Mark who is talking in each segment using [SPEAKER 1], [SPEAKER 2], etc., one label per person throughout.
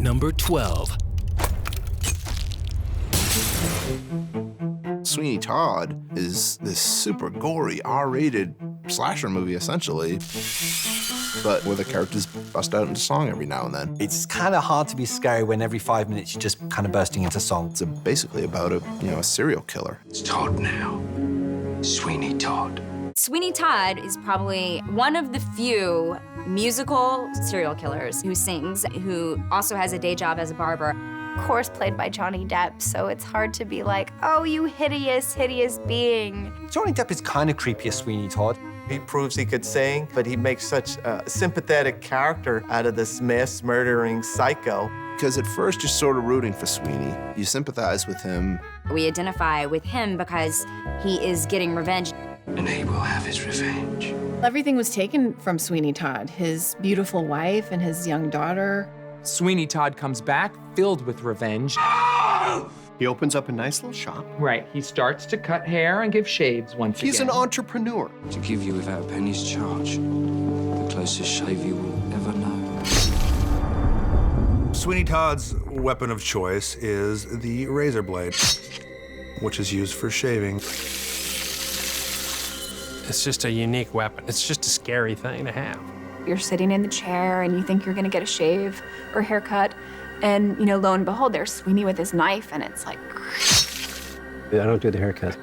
[SPEAKER 1] number 12.
[SPEAKER 2] Sweeney Todd is this super gory, R-rated slasher movie, essentially, but where the characters bust out into song every now and then.
[SPEAKER 3] It's kind of hard to be scary when every 5 minutes you're just kind of bursting into song.
[SPEAKER 2] It's basically about a serial killer.
[SPEAKER 4] It's Todd now. Sweeney Todd.
[SPEAKER 5] Sweeney Todd is probably one of the few musical serial killers who sings, who also has a day job as a barber.
[SPEAKER 6] Of course, played by Johnny Depp, so it's hard to be like, oh, you hideous, hideous being.
[SPEAKER 3] Johnny Depp is kind of creepy as Sweeney Todd.
[SPEAKER 7] He proves he could sing, but he makes such a sympathetic character out of this mass-murdering psycho.
[SPEAKER 2] Because at first you're sort of rooting for Sweeney. You sympathize with him.
[SPEAKER 5] We identify with him because he is getting revenge.
[SPEAKER 4] And he will have his revenge.
[SPEAKER 8] Everything was taken from Sweeney Todd, his beautiful wife and his young daughter.
[SPEAKER 9] Sweeney Todd comes back filled with revenge.
[SPEAKER 10] He opens up a nice little shop.
[SPEAKER 9] Right, he starts to cut hair and give shaves once again.
[SPEAKER 10] He's an entrepreneur.
[SPEAKER 4] To give you without a penny's charge, the closest shave you will ever know.
[SPEAKER 11] Sweeney Todd's weapon of choice is the razor blade, which is used for shaving.
[SPEAKER 12] It's just a unique weapon. It's just a scary thing to have.
[SPEAKER 6] You're sitting in the chair and you think you're gonna get a shave or a haircut, and lo and behold, there's Sweeney with his knife, and it's like,
[SPEAKER 10] I don't do the haircut.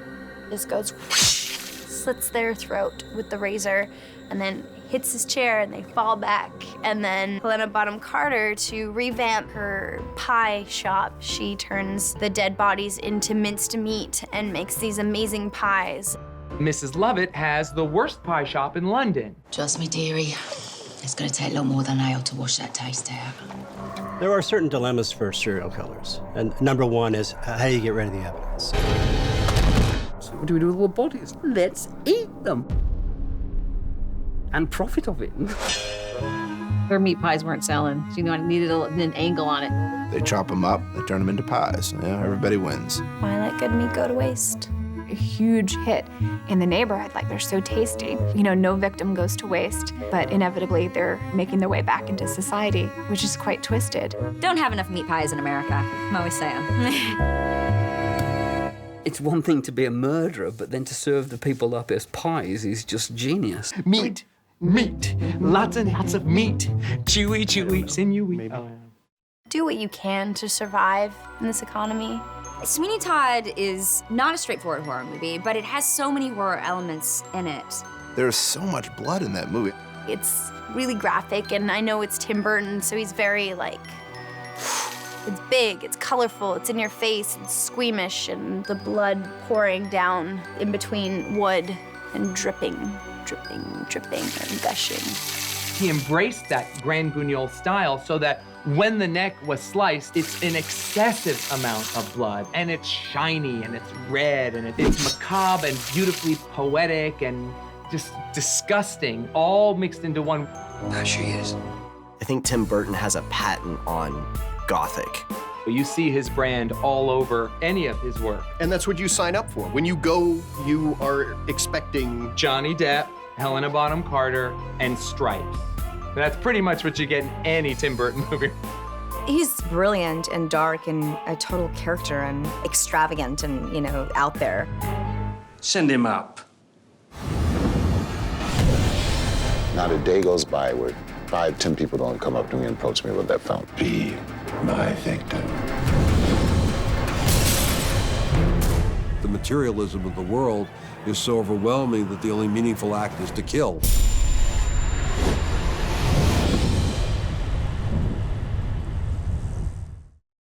[SPEAKER 6] this goes, slits their throat with the razor, and then hits his chair, and they fall back. And then Helena Bonham Carter, to revamp her pie shop, she turns the dead bodies into minced meat and makes these amazing pies.
[SPEAKER 9] Mrs. Lovett has the worst pie shop in London.
[SPEAKER 13] Trust me, dearie, it's gonna take a lot more than ale to wash that taste out.
[SPEAKER 10] There are certain dilemmas for serial killers. And number one is how do you get rid of the evidence?
[SPEAKER 14] So what do we do with all the bodies? Let's eat them and profit of it.
[SPEAKER 8] Their meat pies weren't selling, so I needed an angle on it.
[SPEAKER 2] They chop them up, they turn them into pies. Yeah, everybody wins.
[SPEAKER 6] Why let good meat go to waste? A huge hit in the neighborhood, like they're so tasty. No victim goes to waste, but inevitably they're making their way back into society, which is quite twisted.
[SPEAKER 5] Don't have enough meat pies in America, I'm always saying.
[SPEAKER 14] It's one thing to be a murderer, but then to serve the people up as pies is just genius.
[SPEAKER 9] Meat, lots and lots of meat. Chewy, chewy, sinewy.
[SPEAKER 6] Do what you can to survive in this economy.
[SPEAKER 5] Sweeney Todd is not a straightforward horror movie, but it has so many horror elements in it.
[SPEAKER 2] There's so much blood in that movie.
[SPEAKER 6] It's really graphic, and I know it's Tim Burton, so he's very, it's big, it's colorful, it's in your face, it's squeamish, and the blood pouring down in between wood and dripping, and gushing.
[SPEAKER 9] He embraced that Grand Guignol style so that when the neck was sliced, it's an excessive amount of blood, and it's shiny, and it's red, and it's macabre and beautifully poetic and just disgusting, all mixed into one.
[SPEAKER 4] There she is.
[SPEAKER 3] I think Tim Burton has a patent on gothic.
[SPEAKER 9] You see his brand all over any of his work.
[SPEAKER 10] And that's what you sign up for. When you go, you are expecting
[SPEAKER 9] Johnny Depp, Helena Bonham Carter, and stripes. That's pretty much what you get in any Tim Burton movie.
[SPEAKER 5] He's brilliant and dark and a total character and extravagant and, out there.
[SPEAKER 4] Send him up.
[SPEAKER 15] Not a day goes by where 5-10 people don't come up to me and approach me with that film.
[SPEAKER 4] Be my victim.
[SPEAKER 16] The materialism of the world is so overwhelming that the only meaningful act is to kill.